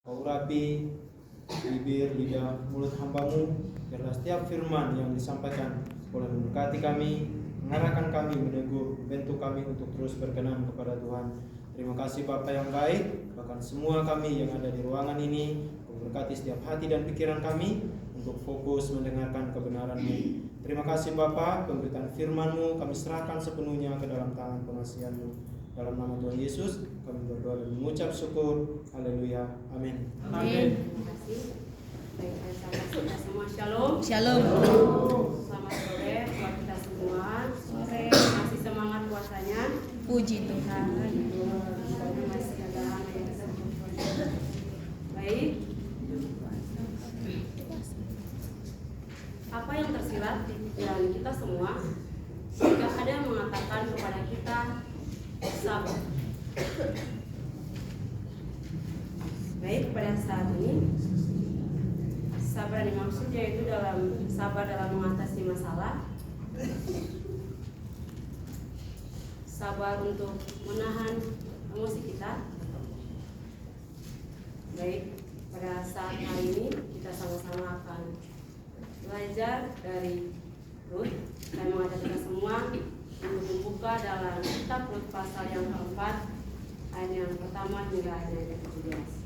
Kau urapi bibir, lidah, mulut hamba-Mu, biarlah setiap firman yang disampaikan boleh memberkati kami, mengarahkan kami, meneguh, membentuk kami untuk terus berkenan kepada Tuhan. Terima kasih Bapa yang baik, bahkan semua kami yang ada di ruangan ini, memberkati setiap hati dan pikiran kami untuk fokus mendengarkan kebenaran-Mu. Terima kasih Bapa, pemberitaan firman-Mu kami serahkan sepenuhnya ke dalam tangan pengasihan-Mu. Dalam nama Tuhan Yesus kami berdoa dan mengucap syukur. Haleluya. Amin. Amin. Terima kasih. Baik, kita semua shalom. Shalom. Selamat sore buat kita semua. Sore masih semangat puasanya. Puji Tuhan. Masih ada yang baik. Apa yang tersirat di pikiran kita semua jika ada yang mengatakan kepada kita sabar. Baik, pada saat ini sabar yang dimaksud yaitu dalam sabar dalam mengatasi masalah, sabar untuk menahan emosi kita. Baik, pada saat hari ini kita sama-sama akan belajar dari Rut. Saya mengajak kita semua untuk membuka dalam kitab Rut pasal yang keempat, ayat yang pertama hingga ayat yang ke-17.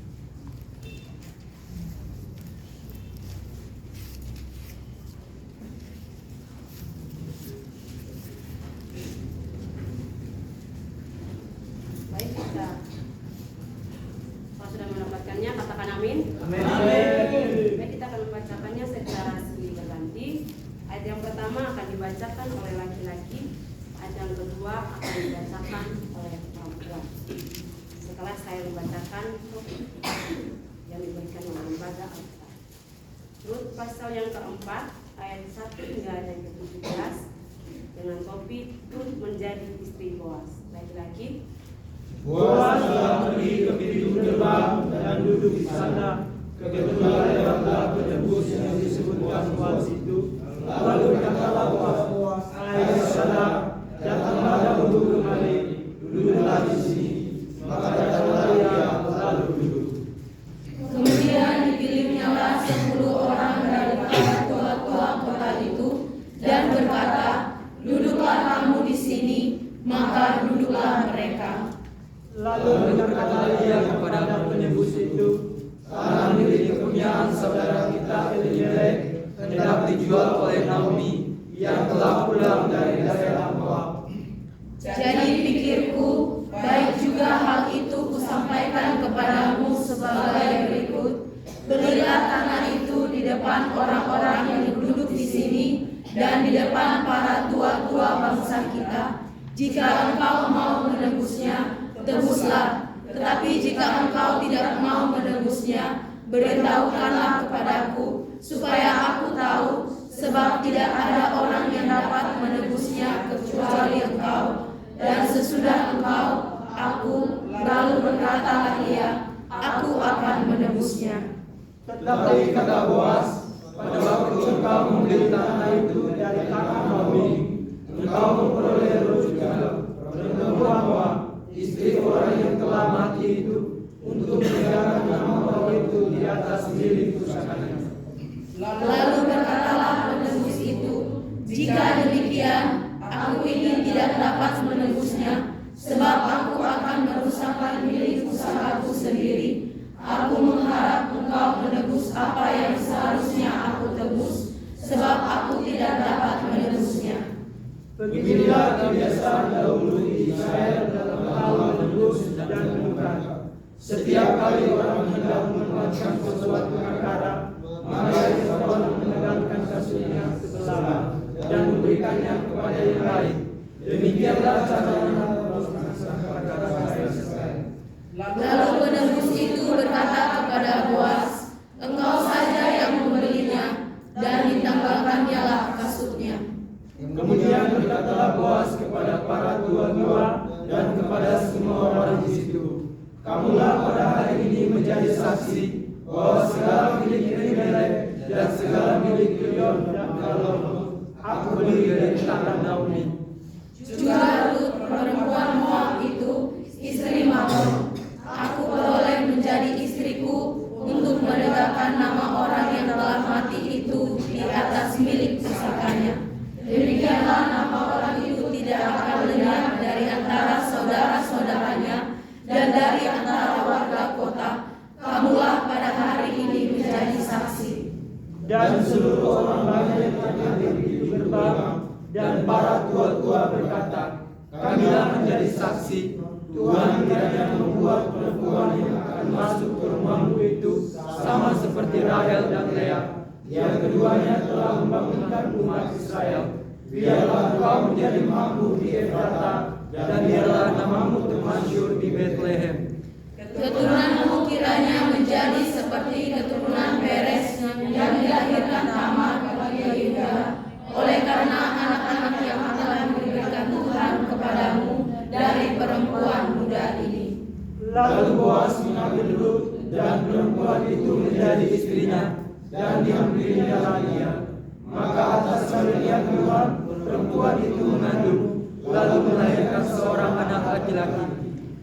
Baik, kita kalau sudah mendapatkannya katakan amin. Amin. Baik, kita akan membacakannya secara silih berganti. Ayat yang pertama akan dibacakan oleh laki-laki, ayat yang kedua akan dibacakan oleh perempuan. Setelah saya membacakan yang diberikan oleh lembaga Alkitab. Rut pasal yang keempat, ayat 1 hingga ayat yang ke-17 dengan topik Rut menjadi istri Boas. Laki-laki, Boas telah pergi ke pintu gerbang dan duduk di sana. Kebetulan lewatlah penebus yang disebutkan Boas itu. Lalu berkatalah Boas, "Hai saudara, datanglah dahulu kemari, duduklah di sini." Maka datanglah dia lalu duduk. Kemudian dipilihnya 10 orang dari para tua-tua kota itu dan berkata, "Duduklah kamu di sini." Maka duduklah mereka. Lalu berkatalah dia kepada penebus itu, "Tanah milik kepunyaan saudara kita Elimelek hendak dijual oleh Naomi yang telah pulang dari daerah Moab." Jadi pikirku, baik juga hal itu kusampaikan kepadamu sebagai berikut. Belilah tanah itu di depan orang-orang yang duduk di sini dan di depan para tua-tua bangsa kita. Jika engkau mau menebusnya, tebuslah. Tetapi jika engkau tidak mau menebusnya, beritahukanlah kepadaku, supaya aku tahu, sebab tidak ada orang yang dapat menebusnya kecuali engkau. Dan sesudah engkau, aku, lalu berkatalah ia, aku akan menebusnya. Tetapi kata Boas, "Pada waktu engkau membeli tanah itu dari tangan Naomi, engkau memperoleh Rut juga, perempuan Moab, istri orang yang telah mati itu, untuk meninggalkan nama orang itu di atas milik pusakanya." Lalu berkatalah penebus itu, jika demikian, aku ini tidak dapat menebusnya, sebab aku akan merusakkan milik pusakaku sendiri. Aku mengharap engkau menebus apa yang seharusnya aku tebus, sebab aku tidak dapat menebusnya. Beginilah kebiasaan dahulu di Israel dalam hal menebus dan menukar. Setiap kali orang hendak menguatkan sesuatu perkara, maka seorang menegakkan kasusnya sebelah dan memberikannya kepada yang lain. Demikianlah caranya melaksanakan perkara Israel. Lalu penebus itu berkata kepada Boas, engkau saja yang membelinya, dan ditanggalkannya lah kasutnya. Kemudian berkatalah Boas kepada para tua-tua dan kepada semua orang di situ, "Kamulah pada hari ini menjadi saksi bahwa segala milik Elimelek dan segala milik Kilion dan Kalon aku beli dari tangan Naomi." Juga Rut perempuan Moab itu, istri Mahlon, aku peroleh menjadi istriku dan seluruh orang banyak yang hadir di pintu gerbang, dan para tua-tua berkata, kamilah menjadi saksi, Tuhan kiranya membuat perempuan yang akan masuk ke rumahmu itu sama seperti Rahel dan Lea, yang keduanya telah membangunkan umat Israel. Biarlah engkau menjadi mampu di Efrata, dan biarlah namamu termasyhur di Bethlehem. Keturunanmu kiranya menjadi seperti keturunan Peres yang dilahirkan Tamar bagi Yehuda, oleh karena anak-anak yang akan diberikan Tuhan kepadamu dari perempuan muda ini. Lalu Boas mengambil Rut, dan perempuan itu menjadi istrinya, dan diambilinya dia. Maka atas karunia Tuhan, perempuan itu mengandung, lalu melahirkan seorang anak laki-laki.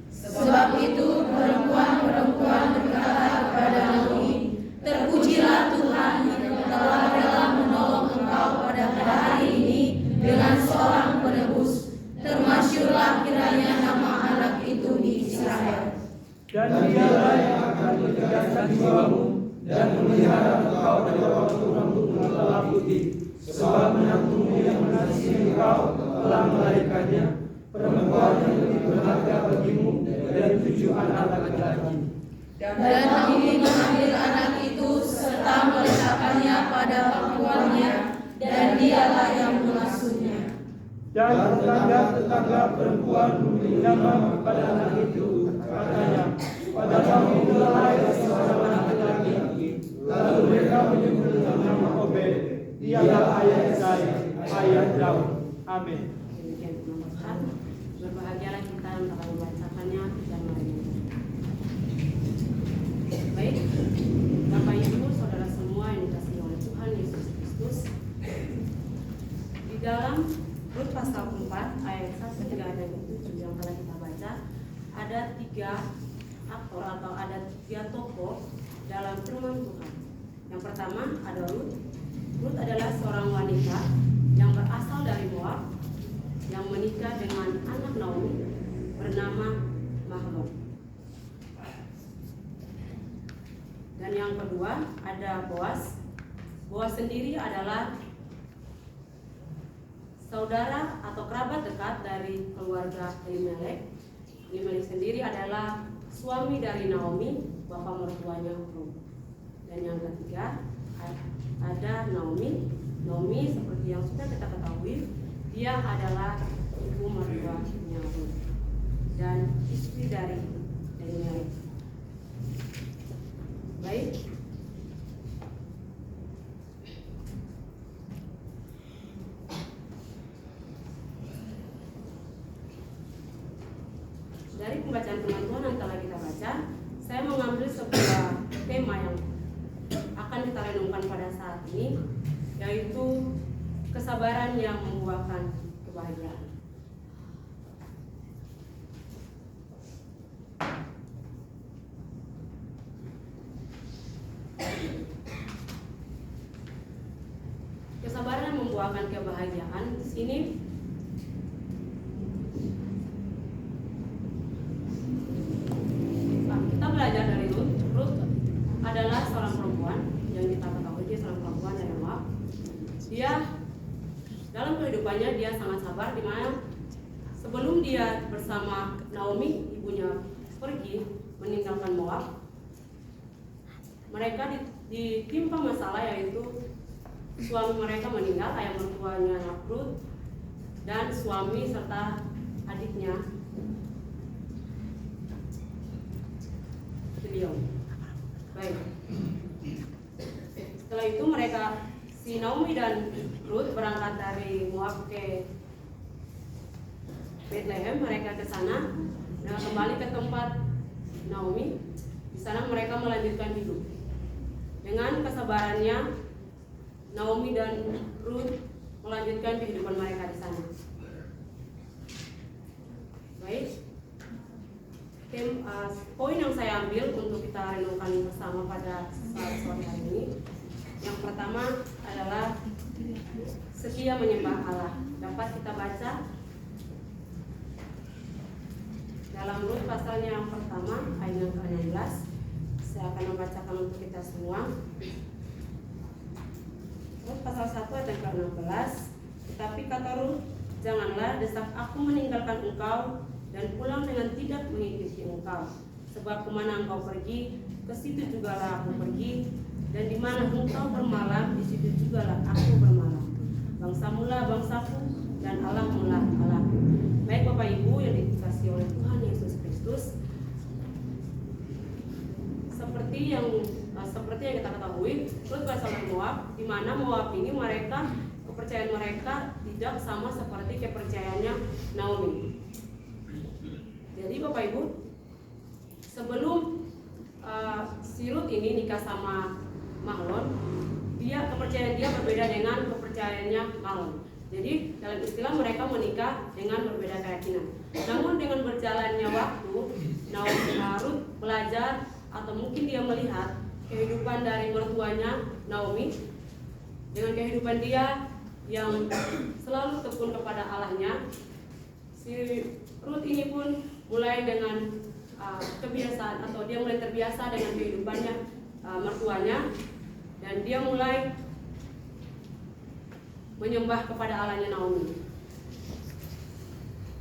Sebab itu perempuan-perempuan berkata kepada Naomi, terpujilah Tuhan yang telah rela menolong engkau pada hari ini dengan seorang penebus. Termasyhurlah kiranya nama anak itu di Israel. Dan dialah yang akan mencegahkan jiwamu dan memelihara engkau dari waktu rambutmu telah putih, sebab menantumu yang mengasihi engkau telah melahirkannya, perempuan yang lebih berharga bagimu dari 7 anak laki-laki. Dan Naomi mengambil anak itu serta meletakkannya pada pangkuannya, dan dialah yang mengasuhnya. Dan tetangga-tetangga perempuan memberi nama kepada anak itu, katanya, pada kamu telah lahir seorang anak laki-laki. Lalu mereka menyebut nama Obed, dialah ayah saya, ayah Daud. Amin. Demikian firman Tuhan. Berbahagialah kita yang telah membacakannya dan merenungkannya. Baik, Bapak Ibu, saudara semua yang dikasihi oleh Tuhan Yesus Kristus, di dalam Rut pasal 4 ayat 1 hingga ayat 7 yang telah kita baca, ada 3 aktor atau ada 3 tokoh dalam firman Tuhan. Yang pertama ada Rut. Rut adalah seorang wanita yang berasal dari Moab yang menikah dengan anak Naomi bernama Mahlon. Dan yang kedua ada Boas. Boas sendiri adalah saudara atau kerabat dekat dari keluarga Elimelek. Elimelek sendiri adalah suami dari Naomi, bapak mertuanya Rut. Dan yang ketiga ada Naomi. Naomi seperti yang sudah kita ketahui, dia adalah ibu mertuanya Rut dan istri dari Elimelek. Baik. Dari pembacaan firman Tuhan yang telah kita baca, saya mengambil sebuah tema yang akan kita renungkan pada saat ini, yaitu kesabaran yang membuahkan kebahagiaan. Kesabaran yang membuahkan kebahagiaan di sini kita belajar dari Rut. Rut adalah seorang perempuan yang kita ketahui dia seorang perempuan dari Moab. Dia dalam kehidupannya dia sangat sabar, di mana sebelum dia bersama Naomi ibunya pergi meninggalkan Moab, mereka ditimpa masalah, yaitu suami mereka meninggal, ayah mertuanya Rut dan suami serta adiknya beliau. Baik. Setelah itu si Naomi dan Rut berangkat dari Moab ke Bethlehem. Mereka ke sana dan kembali ke tempat Naomi. Di sana mereka melanjutkan hidup. Dengan kesabarannya, Naomi dan Rut melanjutkan kehidupan mereka di sana. Baik. Poin yang saya ambil untuk kita renungkan bersama pada saat sore hari ini, yang pertama adalah setia menyembah Allah. Dapat kita baca dalam Rut pasalnya yang pertama ayat yang ke-16. Saya akan membacakan untuk kita semua. Rut pasal 1 ayat yang ke-16. Tetapi kata Rut, janganlah desak aku meninggalkan engkau dan pulang dengan tidak mengikuti engkau. Sebab kemana engkau pergi, ke situ jugalah aku pergi, dan di mana engkau bermalam, di situ jugalah aku bermalam. Bangsamulah bangsaku, dan Allahmulah Allahku. Baik Bapak Ibu yang dikasihi oleh Tuhan Yesus Kristus, seperti yang kita ketahui, Rut berasal dari Moab, di mana Moab ini kepercayaan mereka tidak sama seperti kepercayaannya Naomi. Jadi Bapak Ibu, sebelum si Rut ini nikah sama Mahlon, kepercayaan dia berbeda dengan kepercayaannya Mahlon. Jadi dalam istilah mereka menikah dengan berbeda keyakinan. Namun dengan berjalannya waktu, Rut belajar atau mungkin dia melihat kehidupan dari mertuanya Naomi dengan kehidupan dia yang selalu tekun kepada Allahnya. Si Rut ini pun mulai dengan kebiasaan atau dia mulai terbiasa dengan kehidupannya mertuanya, dan dia mulai menyembah kepada Allahnya Naomi.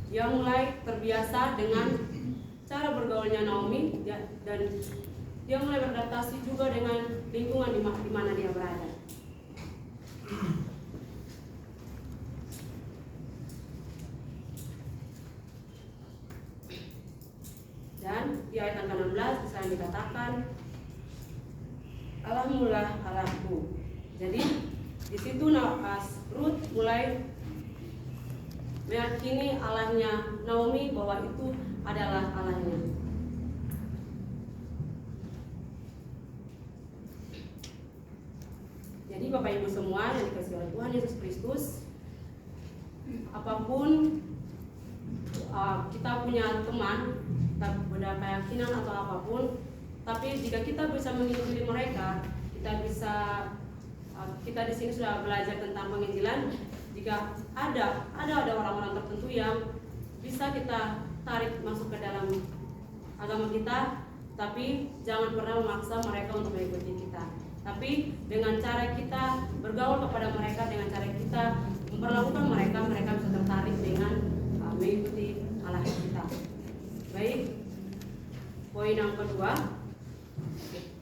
Dia mulai terbiasa dengan cara bergaulnya Naomi, dan dia mulai beradaptasi juga dengan lingkungan di mana dia berada. Dan di ayat ke-16 bisa dikatakan, Allahmulah Allahku. Jadi di situ Rut mulai meyakini Allahnya Naomi bahwa itu adalah Allahnya. Jadi Bapak Ibu semua yang dikasihi oleh Tuhan Yesus Kristus, apapun kita punya teman, kita beda keyakinan atau apapun, tapi jika kita bisa mengikuti mereka, kita di sini sudah belajar tentang penginjilan. Jika ada orang-orang tertentu yang bisa kita tarik masuk ke dalam agama kita, tapi jangan pernah memaksa mereka untuk mengikuti kita. Tapi dengan cara kita bergaul kepada mereka, dengan cara kita memperlakukan mereka bisa tertarik dengan mengikuti Allah kita. Baik, poin yang kedua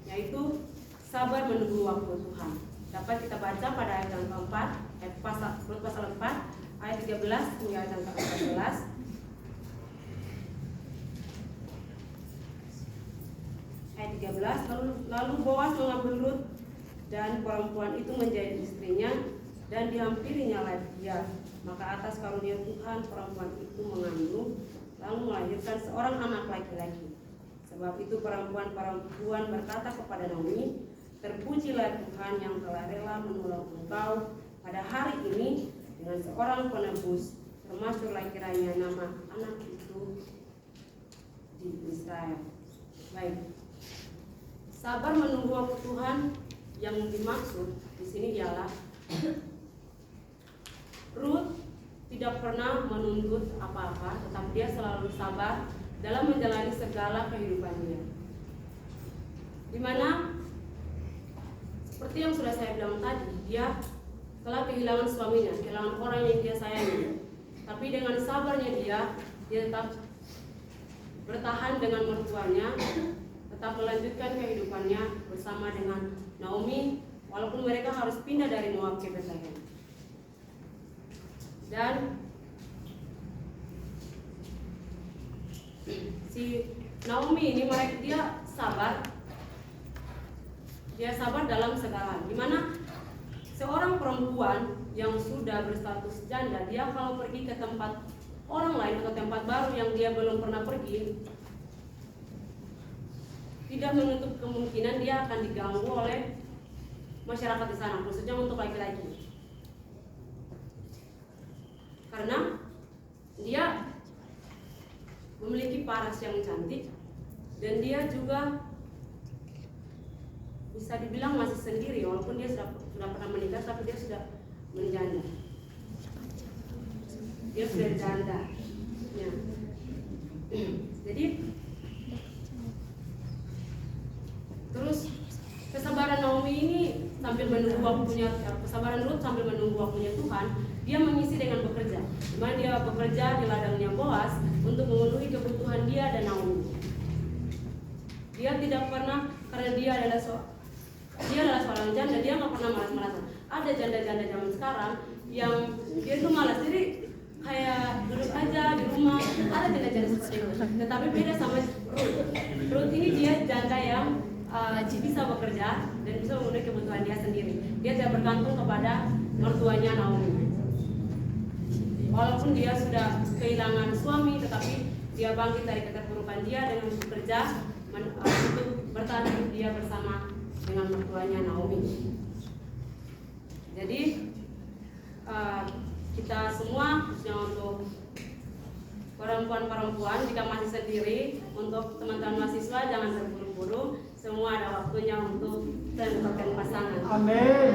yaitu sabar menunggu waktu Tuhan. Dapat kita baca pada ayat yang keempat, Rut pasal 4 ayat 13 hingga ayat yang ke-14. Ayat 13, lalu Boas mengambil Rut dan perempuan itu menjadi istrinya, dan dihampirinya dia. Maka atas karunia Tuhan perempuan itu mengandung, lalu melahirkan seorang anak laki-laki. Sebab itu perempuan berkata kepada Naomi, terpujilah Tuhan yang telah rela menolong engkau pada hari ini dengan seorang penebus, termasuklah kiranya nama anak itu di Israel. Baik, sabar menunggu waktu Tuhan yang dimaksud di sini ialah Rut tidak pernah menuntut apa-apa, tetapi dia selalu sabar dalam menjalani segala kehidupan dia. Dimana seperti yang sudah saya bilang tadi, dia telah kehilangan suaminya, kehilangan orang yang dia sayangi. Tapi dengan sabarnya dia tetap bertahan dengan mertuanya, tetap melanjutkan kehidupannya bersama dengan Naomi, walaupun mereka harus pindah dari Moab ke Betlehem. Dan si Naomi ini dia sabar dalam segala. Dimana seorang perempuan yang sudah berstatus janda, dia kalau pergi ke tempat orang lain atau tempat baru yang dia belum pernah pergi, tidak menutup kemungkinan dia akan diganggu oleh masyarakat di sana, khususnya untuk laki-laki. Karena dia memiliki paras yang cantik, dan dia juga bisa dibilang masih sendiri, walaupun dia sudah pernah menikah, tapi dia sudah menjanda. Dia sudah janda. Ya. Jadi terus kesabaran Naomi ini sambil menunggu waktunya, kesabaran Ruth sambil menunggu waktunya Tuhan, dia mengisi dengan bekerja. Di mana dia bekerja di ladangnya Boaz untuk memenuhi kebutuhan dia dan Naomi. Dia tidak pernah, karena dia adalah seorang janda, dia nggak pernah malas-malasan. Ada janda-janda zaman sekarang yang dia tuh malas, jadi kayak duduk aja di rumah. Ada janda-janda seperti itu. Tetapi beda sama Ruth. Ruth ini dia janda yang bisa bekerja dan bisa memenuhi kebutuhan dia sendiri. Dia tidak bergantung kepada mertuanya Naomi. Walaupun dia sudah kehilangan suami, tetapi dia bangkit dari keterpurukan dia dengan bekerja untuk bertahan hidup dia bersama dengan mertuanya Naomi. Jadi kita semua khususnya untuk perempuan-perempuan, jika masih sendiri, untuk teman-teman mahasiswa jangan terburu-buru. Semua ada waktunya untuk mendapatkan pasangan. Amin.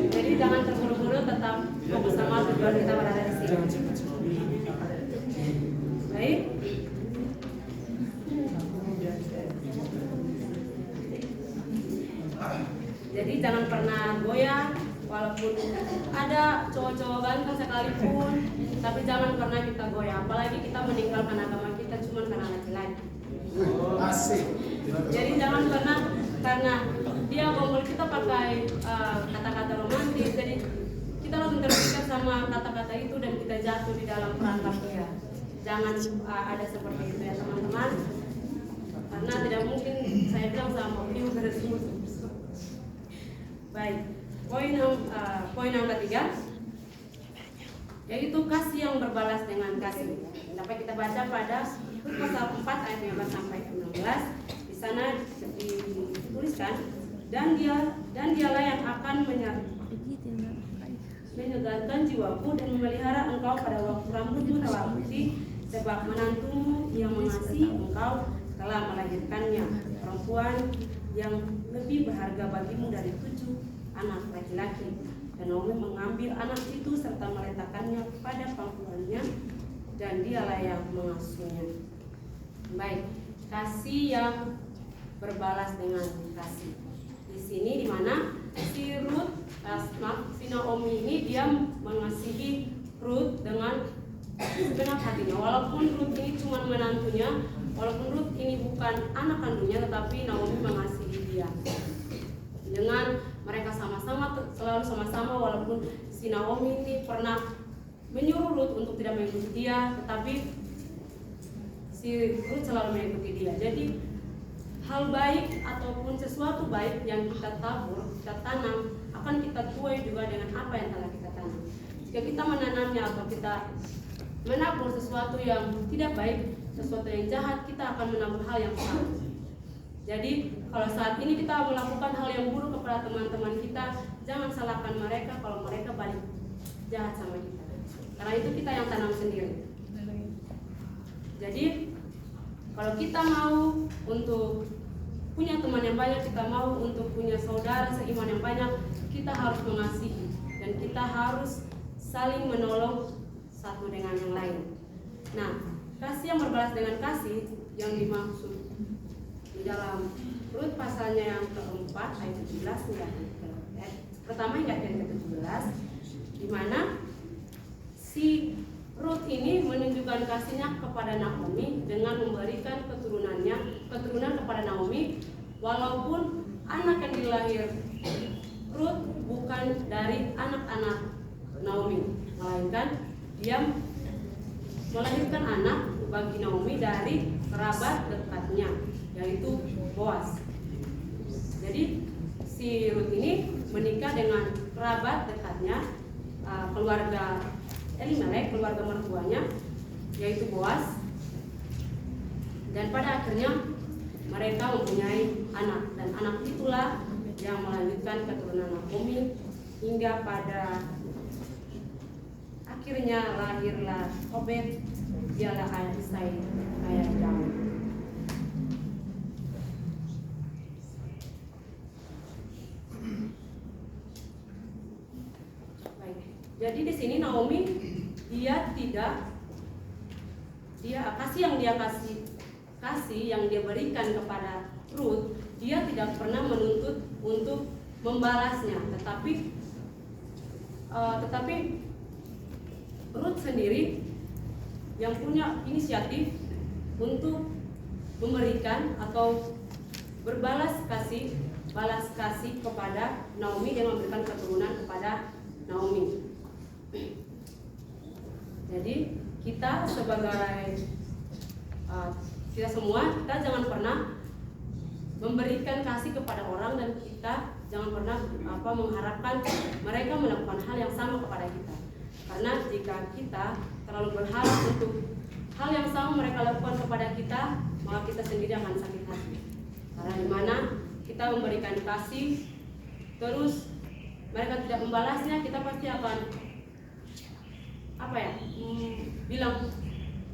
Jadi jangan terburu-buru, tetap fokus sama tujuan kita berada di sini. Baik. Jadi jangan pernah goyah, walaupun ada cowok-cowok ganteng sekalipun, tapi jangan pernah kita goyah. Apalagi kita meninggalkan agama kita cuma karena laki-laki. Asik. Jadi jangan pernah karena dia gombal kita pakai kata-kata romantis. Jadi kita langsung terpikat sama kata-kata itu dan kita jatuh di dalam perangkap dia. Jangan ada seperti itu ya teman-teman. Karena tidak mungkin saya bilang sama beliau tersebut. Baik, poin yang ketiga, yaitu kasih yang berbalas dengan kasih. Dapat kita baca pada pasal 4 ayat 15 sampai 16. Di sana dituliskan, dan dialah yang akan menyegarkan jiwaku dan memelihara engkau pada waktu rambutmu telah putih, sebab menantumu yang mengasihi engkau telah melahirkannya, perempuan yang lebih berharga bagimu dari 7 anak laki-laki. Dan Naomi mengambil anak itu serta meletakkannya pada pangkuannya, dan dialah yang mengasuhnya. Baik, kasih yang berbalas dengan kasih. Di sini dimana si Naomi ini dia mengasihi Ruth dengan segenap hatinya. Walaupun Ruth ini cuma menantunya, walaupun Ruth ini bukan anak kandungnya, tetapi Naomi mengasihi dia. Dengan mereka selalu sama-sama, walaupun si Naomi ini pernah menyuruh Ruth untuk tidak mengikuti dia, tetapi si Ruth selalu mengikuti dia. Jadi hal baik ataupun sesuatu baik yang kita tabur, kita tanam, akan kita tuai juga dengan apa yang telah kita tanam. Jika kita menanamnya atau kita menabur sesuatu yang tidak baik, sesuatu yang jahat, kita akan menabur hal yang sama. Jadi kalau saat ini kita melakukan hal yang buruk kepada teman-teman kita, jangan salahkan mereka kalau mereka balik jahat sama kita, karena itu kita yang tanam sendiri. Jadi kalau kita mau untuk punya teman yang banyak, kita mau untuk punya saudara seiman yang banyak, kita harus mengasihi dan kita harus saling menolong satu dengan yang lain. Nah, kasih yang berbalas dengan kasih yang dimaksud di dalam Rut pasalnya yang keempat ayat 17 hingga pertama hingga ayat ke-17, di mana si Rut ini menunjukkan kasihnya kepada Naomi dengan memberikan keturunan kepada Naomi, walaupun anak yang dilahir Rut bukan dari anak-anak Naomi, melainkan dia melahirkan anak bagi Naomi dari kerabat dekatnya, yaitu Boaz. Jadi si Rut ini menikah dengan kerabat dekatnya, keluarga Elimelek, keluarga mertuanya, yaitu Boaz. Dan pada akhirnya mereka mempunyai anak, dan anak itulah yang melanjutkan keturunan Naomi hingga pada akhirnya lahirlah Obed, dialah ayah Isai, ayah Daud. Baik. Jadi di sini Naomi kasih yang dia berikan kepada Ruth, dia tidak pernah menuntut untuk membalasnya, tetapi Ruth sendiri yang punya inisiatif untuk memberikan atau balas kasih kepada Naomi dan memberikan keturunan kepada Naomi. Jadi kita sebagai kita semua, kita jangan pernah memberikan kasih kepada orang, dan kita jangan pernah mengharapkan mereka melakukan hal yang sama kepada kita. Karena jika kita terlalu berharap untuk hal yang sama mereka lakukan kepada kita, maka kita sendiri akan sakit hati. Karena dimana kita memberikan kasih, terus mereka tidak membalasnya, kita pasti akan bilang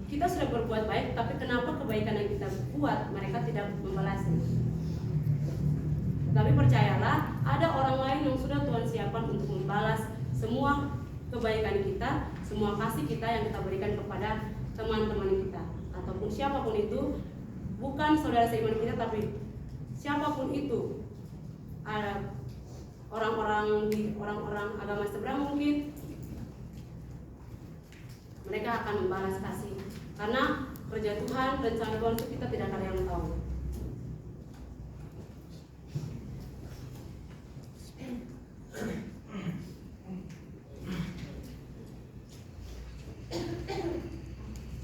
kita sudah berbuat baik, tapi kenapa kebaikan yang kita buat mereka tidak membalasnya? Tapi percayalah, ada orang lain yang sudah Tuhan siapkan untuk membalas semua kebaikan kita, semua kasih kita yang kita berikan kepada teman-teman kita, ataupun siapapun itu, bukan saudara seiman kita, tapi siapapun itu, ada orang-orang agama seberang mungkin, mereka akan membalas kasih. Karena kerja Tuhan, rencana Tuhan itu kita tidak ada yang tahu.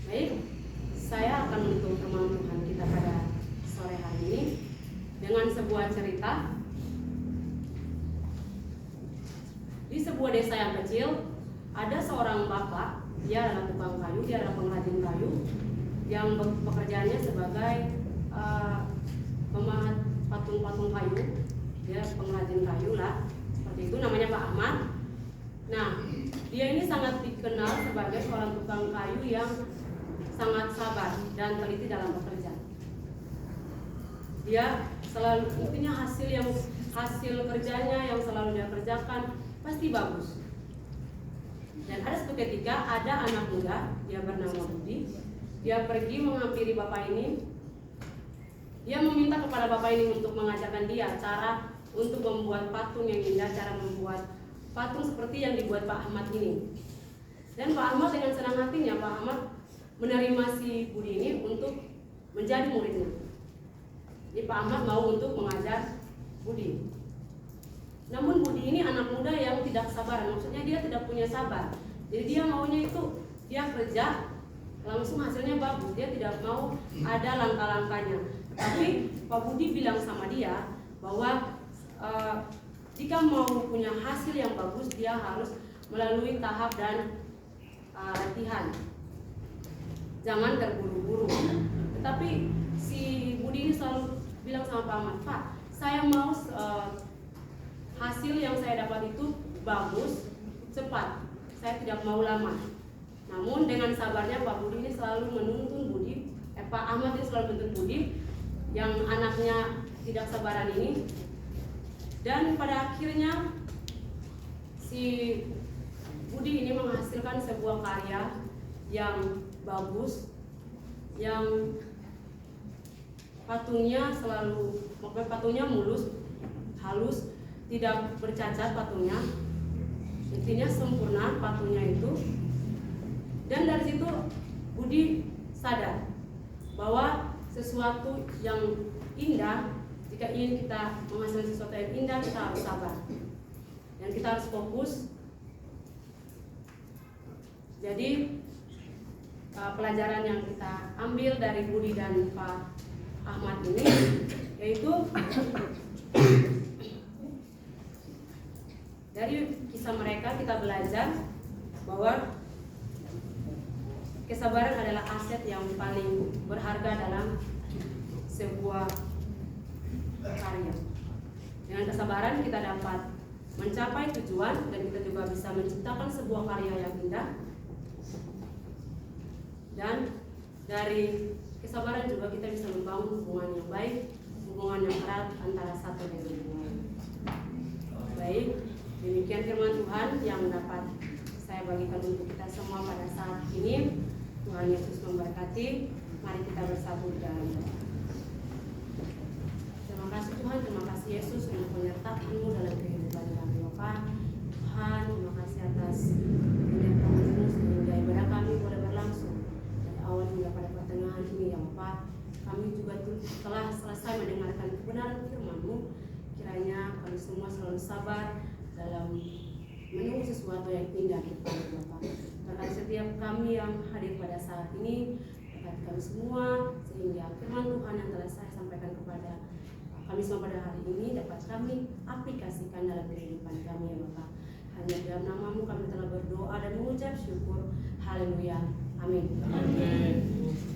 Baik, saya akan menutup firman Tuhan kita pada sore hari ini dengan sebuah cerita. Di sebuah desa yang kecil, ada seorang bapak. Dia adalah tukang kayu, dia adalah pengrajin kayu yang pekerjaannya sebagai pemahat patung-patung kayu. Dia pengrajin kayu lah, seperti itu, namanya Pak Ahmad. Nah, dia ini sangat dikenal sebagai seorang tukang kayu yang sangat sabar dan teliti dalam bekerja. Dia selalu, intinya hasil kerjanya yang selalu dia kerjakan pasti bagus. Dan ada suatu ketika ada anak muda, dia bernama Budi. Dia pergi menghampiri bapak ini. Dia meminta kepada bapak ini untuk mengajarkan dia cara untuk membuat patung yang indah, cara membuat patung seperti yang dibuat Pak Ahmad ini. Dan Pak Ahmad dengan senang hatinya, Pak Ahmad menerima si Budi ini untuk menjadi muridnya. Jadi Pak Ahmad mau untuk mengajar Budi. Namun Budi ini anak muda yang tidak sabar, maksudnya dia tidak punya sabar. Jadi dia maunya itu, dia kerja langsung hasilnya bagus, dia tidak mau ada langkah-langkahnya. Tapi Pak Budi bilang sama dia bahwa jika mau punya hasil yang bagus, dia harus melalui tahap dan latihan. Jangan terburu-buru. Tetapi si Budi ini selalu bilang sama Pak Ahmad, Pak, saya mau hasil yang saya dapat itu bagus, cepat. Saya tidak mau lama. Namun dengan sabarnya Pak Budi ini selalu menuntun Pak Ahmad ini selalu menuntun Budi yang anaknya tidak sabaran ini. Dan pada akhirnya si Budi ini menghasilkan sebuah karya yang bagus, yang patungnya mulus, halus, tidak bercacat patungnya, intinya sempurna patungnya itu. Dan dari situ Budi sadar bahwa sesuatu yang indah, jika ingin kita menghasilkan sesuatu yang indah, kita harus sabar dan kita harus fokus. Jadi pelajaran yang kita ambil dari Budi dan Pak Ahmad ini yaitu dari kisah mereka kita belajar bahwa kesabaran adalah aset yang paling berharga dalam sebuah karya. Dengan kesabaran kita dapat mencapai tujuan dan kita juga bisa menciptakan sebuah karya yang indah. Dan dari kesabaran juga kita bisa membangun hubungan yang baik, hubungan yang erat antara satu dengan yang lain. Baik, demikian firman Tuhan yang dapat saya bagikan untuk kita semua pada saat ini. Tuhan Yesus memberkati. Mari kita bersatu di dalam doa. Terima kasih Tuhan, terima kasih Yesus untuk penyertaan. penyertaan-Mu dalam kehidupan kami Bapa. Tuhan, terima kasih atas kenyataanmu sehingga ibadah kami boleh berlangsung dari awal hingga pada pertengahan ini ya Bapa. Kami juga telah selesai mendengarkan kebenaran firman-Mu. Kiranya kami semua selalu sabar dalam menunggu sesuatu yang indah di depan Bapa. Berkati setiap kami yang hadir pada saat ini, berkati kami semua sehingga firman Tuhan yang telah saya sampaikan kepada kami semua pada hari ini dapat kami aplikasikan dalam kehidupan kami ya Bapa. Hanya dalam nama-Mu kami telah berdoa dan mengucap syukur. Haleluya. Amin. Amin.